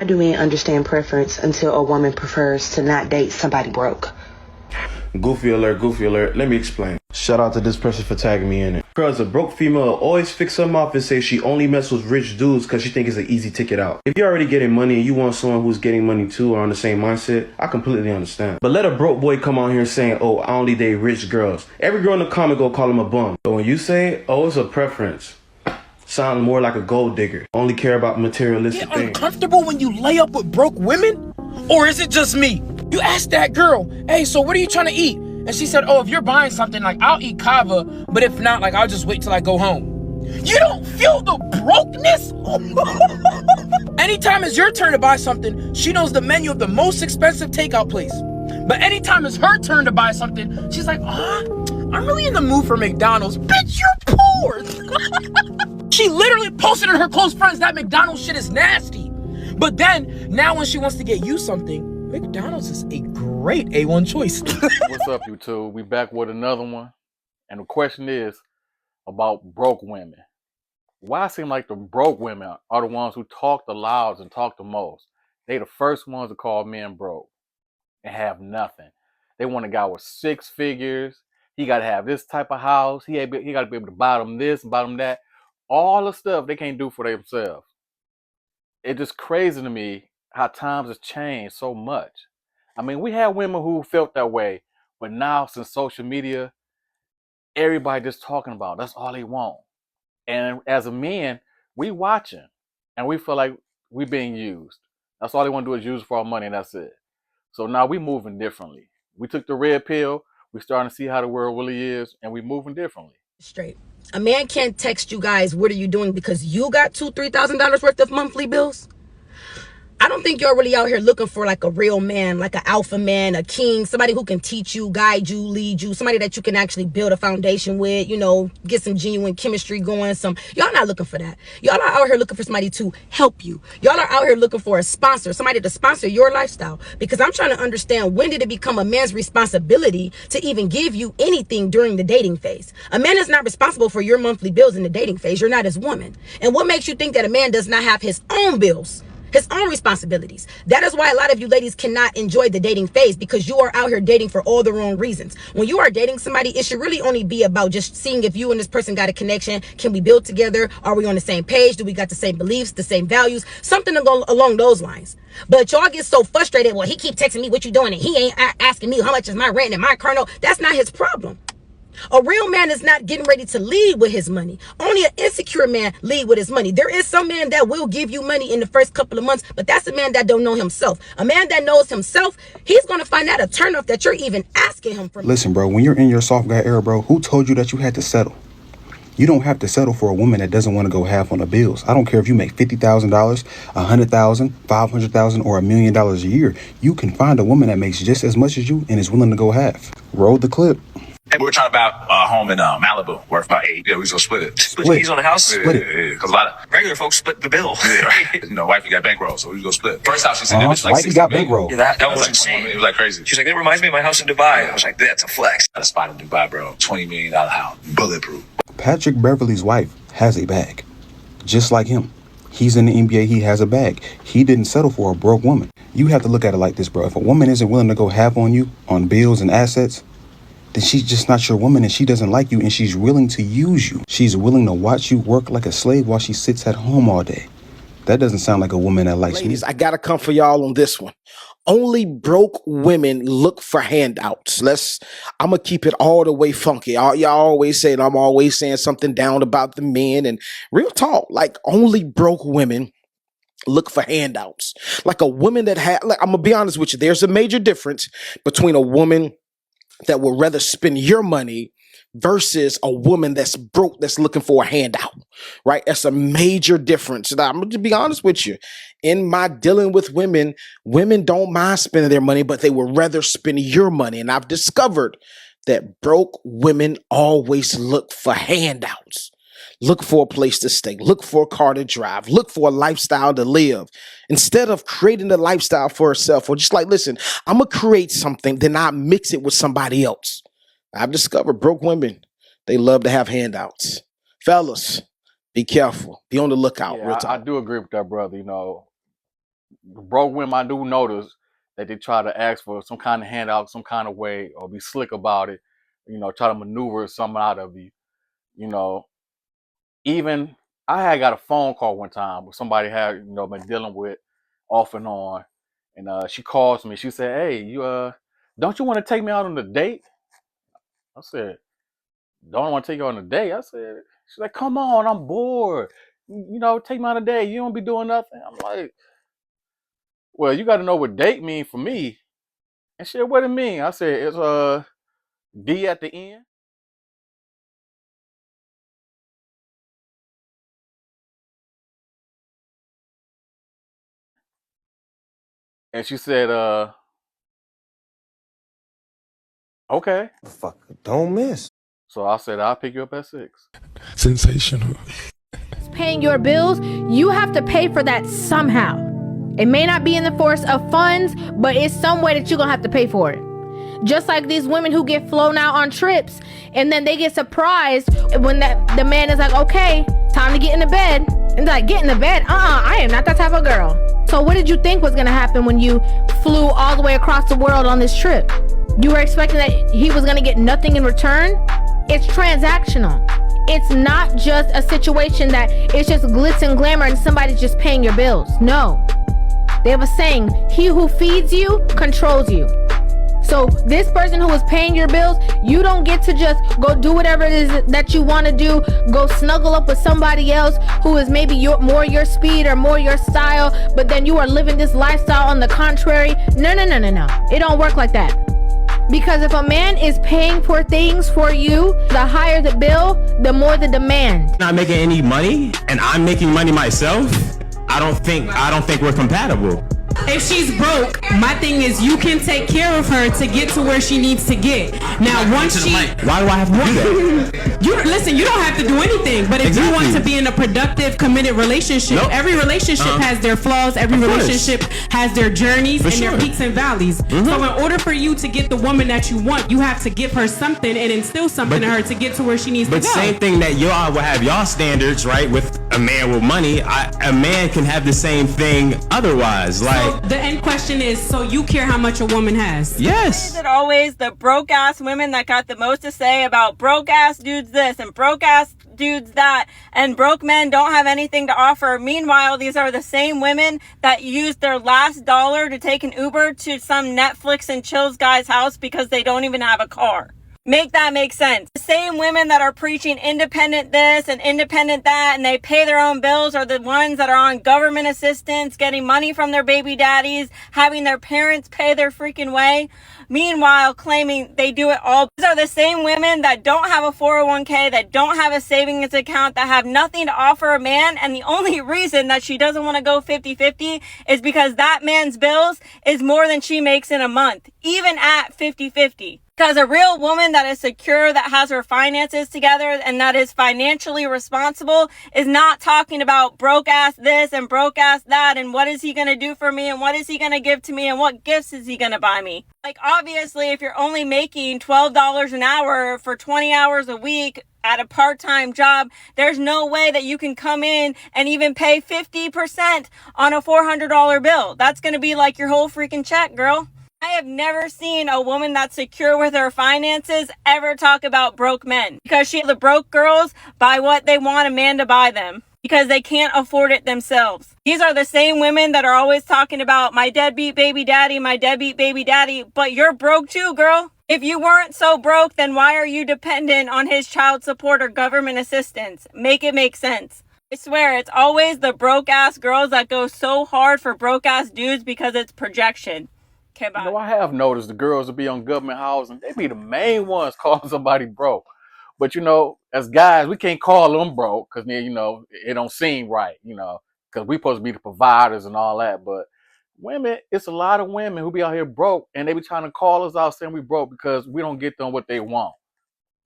How do men understand preference until a woman prefers to not date somebody broke? Goofy alert, let me explain. Shout out to this person for tagging me in it. Cause a broke female will always fix them off and say she only messes with rich dudes cause she think it's an easy ticket out. If you're already getting money and you want someone who's getting money too or on the same mindset, I completely understand. But let a broke boy come on here saying, oh, I only date rich girls. Every girl in the comment go call him a bum. But when you say, oh, it's a preference, sound more like a gold digger. Only care about materialistic things. Uncomfortable when you lay up with broke women? Or is it just me? You asked that girl, hey, so what are you trying to eat? And she said, oh, if you're buying something, like, I'll eat kava, but if not, like, I'll just wait till I go home. You don't feel the brokenness? Anytime it's your turn to buy something, she knows the menu of the most expensive takeout place. But anytime it's her turn to buy something, she's like, I'm really in the mood for McDonald's. Bitch, you're poor. She literally posted in her close friends that McDonald's shit is nasty. But then, now when she wants to get you something, McDonald's is a great A1 choice. What's up, YouTube? We back with another one. And the question is about broke women. Why it seem like the broke women are the ones who talk the loudest and talk the most? They the first ones to call men broke and have nothing. They want a guy with 6 figures. He got to have this type of house. He got to be able to buy them this, buy them that. All the stuff they can't do for themselves. It's just crazy to me how times have changed so much. I mean, we had women who felt that way, but now since social media, everybody just talking about it. That's all they want. And as a man, we watching and we feel like we being used. That's all they want to do is use for our money and that's it. So now we moving differently. We took the red pill. We starting to see how the world really is and we moving differently. Straight. A man can't text you guys, what are you doing? Because you got $2,000-$3,000 worth of monthly bills. I don't think you're really out here looking for like a real man, like an alpha man, a king, somebody who can teach you, guide you, lead you, somebody that you can actually build a foundation with, you know, get some genuine chemistry going. Y'all not looking for that. Y'all are out here looking for somebody to help you. Y'all are out here looking for a sponsor, somebody to sponsor your lifestyle. Because I'm trying to understand, when did it become a man's responsibility to even give you anything during the dating phase? A man is not responsible for your monthly bills in the dating phase. You're not his woman. And what makes you think that a man does not have his own bills? His own responsibilities. That is why a lot of you ladies cannot enjoy the dating phase, because you are out here dating for all the wrong reasons. When you are dating somebody, it should really only be about just seeing if you and this person got a connection. Can we build together? Are we on the same page? Do we got the same beliefs, the same values? Something to go along those lines. But y'all get so frustrated. Well, he keep texting me, what you doing? And he ain't asking me how much is my rent and my car note. That's not his problem. A real man is not getting ready to lead with his money. Only an insecure man lead with his money. There is some man that will give you money in the first couple of months, but that's a man that don't know himself. A man that knows himself, he's going to find out a turnoff that you're even asking him for. Listen, bro, when you're in your soft guy era, bro, who told you that you had to settle? You don't have to settle for a woman that doesn't want to go half on the bills. I don't care if you make $50,000, $100,000, $500,000, or $1 million a year. You can find a woman that makes just as much as you and is willing to go half. Roll the clip. And we were trying to buy a home in Malibu worth about $8. Yeah, we was gonna split it. Split the keys on the house? Split it. Yeah, because a lot of regular folks split the bill. Yeah, right. You know, wifey got bankroll, so we was gonna split. First house, she said, it was like wifey got bankroll. Yeah, that was insane. It was like crazy. She's like, it reminds me of my house in Dubai. I was like, that's a flex. Got a spot in Dubai, bro. $20 million house. Bulletproof. Patrick Beverly's wife has a bag. Just like him. He's in the NBA, he has a bag. He didn't settle for a broke woman. You have to look at it like this, bro. If a woman isn't willing to go half on you on bills and assets, then she's just not your woman and she doesn't like you and she's willing to use you. She's willing to watch you work like a slave while she sits at home all day. That doesn't sound like a woman that likes Ladies, me. I gotta come for y'all on this one. Only broke women look for handouts. I'm gonna keep it all the way funky. Y'all always saying I'm always saying something down about the men, and real talk, like only broke women look for handouts. Like a woman that I'm gonna be honest with you, there's a major difference between a woman that would rather spend your money versus a woman that's broke, that's looking for a handout, right? That's a major difference. And I'm going to be honest with you. In my dealing with women, women don't mind spending their money, but they would rather spend your money. And I've discovered that broke women always look for handouts. Look for a place to stay. Look for a car to drive. Look for a lifestyle to live. Instead of creating a lifestyle for herself, or just like, listen, I'm going to create something, then I mix it with somebody else. I've discovered broke women, they love to have handouts. Fellas, be careful. Be on the lookout. Yeah, real talk. I do agree with that, brother. You know, broke women, I do notice that they try to ask for some kind of handout, some kind of way, or be slick about it. Try to maneuver something out of you. You know, even I had got a phone call one time where somebody had been dealing with off and on, and she calls me. She said, "Hey, you don't you want to take me out on a date?" I said, "Don't want to take you on a date." I said, "She's like, come on, I'm bored. Take me on a date. You don't be doing nothing." I'm like, "Well, you got to know what date mean for me." And she said, "What it mean?" I said, "It's D at the end." And she said, "Okay." Fuck, don't miss. So I said, "I'll pick you up at 6." Sensational. Paying your bills, you have to pay for that somehow. It may not be in the force of funds, but it's some way that you're gonna have to pay for it. Just like these women who get flown out on trips and then they get surprised when the man is like, okay, time to get in the bed. And they're like, get in the bed? I am not that type of girl. So what did you think was gonna happen when you flew all the way across the world on this trip? You were expecting that he was gonna get nothing in return? It's transactional. It's not just a situation that it's just glitz and glamour and somebody's just paying your bills. No. They have a saying, he who feeds you controls you. So this person who is paying your bills, you don't get to just go do whatever it is that you want to do, go snuggle up with somebody else who is maybe more your speed or more your style, but then you are living this lifestyle on the contrary. No. It don't work like that. Because if a man is paying for things for you, the higher the bill, the more the demand. Not making any money and I'm making money myself, I don't think we're compatible. If she's broke, my thing is you can take care of her to get to where she needs to get. Now, once she... Why do I have to do that? You don't have to do anything. But if you want to be in a productive, committed relationship, every relationship has their flaws. Every relationship has their journeys and their peaks and valleys. So in order for you to get the woman that you want, you have to give her something and instill something in her to get to where she needs to go. But same thing that y'all will have y'all standards, right? With a man with money, a man can have the same thing otherwise. Like, so the end question is, so you care how much a woman has? Yes. Is it always the broke ass women that got the most to say about broke ass dudes this and broke ass dudes that, and broke men don't have anything to offer? Meanwhile, these are the same women that used their last dollar to take an Uber to some Netflix and chills guy's house because they don't even have a car. Make that make sense. The same women that are preaching independent this and independent that and they pay their own bills are the ones that are on government assistance, getting money from their baby daddies, having their parents pay their freaking way. Meanwhile, claiming they do it all. These are the same women that don't have a 401k, that don't have a savings account, that have nothing to offer a man. And the only reason that she doesn't want to go 50-50 is because that man's bills is more than she makes in a month, even at 50-50. Because a real woman that is secure, that has her finances together, and that is financially responsible is not talking about broke ass this and broke ass that and what is he going to do for me and what is he going to give to me and what gifts is he going to buy me. Like, obviously, if you're only making $12 an hour for 20 hours a week at a part-time job, there's no way that you can come in and even pay 50% on a $400 bill. That's going to be like your whole freaking check, girl. I have never seen a woman that's secure with her finances ever talk about broke men, because the broke girls buy what they want a man to buy them because they can't afford it themselves. These are the same women that are always talking about my deadbeat baby daddy, but you're broke too, girl. If you weren't so broke, then why are you dependent on his child support or government assistance? Make it make sense. I swear, it's always the broke ass girls that go so hard for broke ass dudes because it's projection. I have noticed the girls that be on government housing, they be the main ones calling somebody broke. But, as guys, we can't call them broke because, it don't seem right, because we supposed to be the providers and all that. But women, it's a lot of women who be out here broke and they be trying to call us out saying we broke because we don't get them what they want.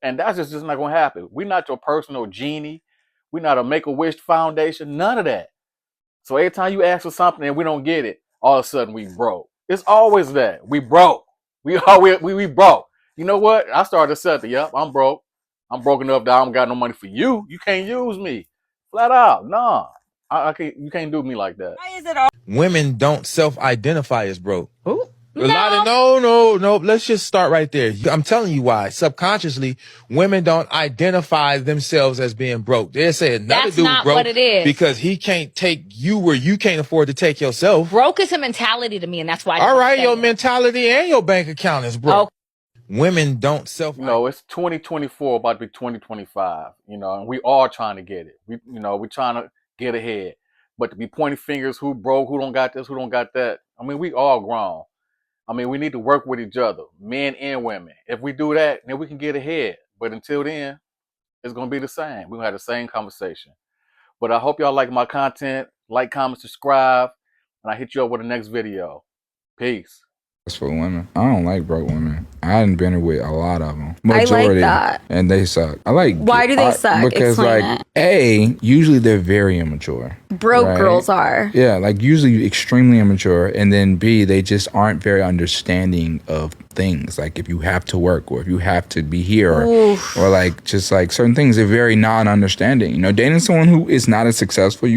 And that's just not going to happen. We're not your personal genie. We're not a Make-A-Wish Foundation, none of that. So every time you ask for something and we don't get it, all of a sudden we broke. It's always that. We broke. We broke. You know what? I started to say, yep, I'm broke. I'm broke enough that I don't got no money for you. You can't use me. Flat out. Nah. I can't. You can't do me like that. Why is it all? Women don't self-identify as broke. Ooh. No. Let's just start right there. I'm telling you why. Subconsciously, women don't identify themselves as being broke. They say another That's dude not broke what it is. because he can't take you where you can't afford to take yourself. Broke is a mentality to me, and that's why. All right, your mentality and your bank account is broke. Women don't self. No, it's 2024, about to be 2025. You know, and we all trying to get it. We trying to get ahead. But to be pointing fingers, who broke, who don't got this, who don't got that. I mean, we all grown. I mean, we need to work with each other, men and women. If we do that, then we can get ahead. But until then, it's going to be the same. We're going to have the same conversation. But I hope y'all like my content. Like, comment, subscribe. And I hit you up with the next video. Peace. That's for women. I don't like broke women. I hadn't been with a lot of them. Majority, I like that. And they suck. I like. Why do they suck? Because Explain it. Usually they're very immature. Broke girls are. Yeah, like usually extremely immature. And then B, they just aren't very understanding of things. Like if you have to work or if you have to be here or like just like certain things, they're very non-understanding. You know, dating someone who is not as successful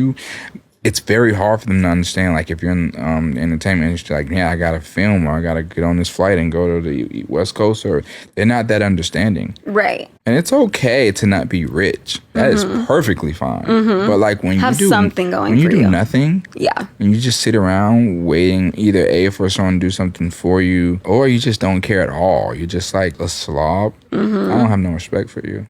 it's very hard for them to understand. Like if you're in the entertainment industry, like, yeah, I got to film or I got to get on this flight and go to the West Coast, or they're not that understanding. Right. And it's okay to not be rich. That is perfectly fine. But like when have you do something going when you for do you. nothing, Yeah. and you just sit around waiting either A, for someone to do something for you, or you just don't care at all. You're just like a slob. I don't have no respect for you.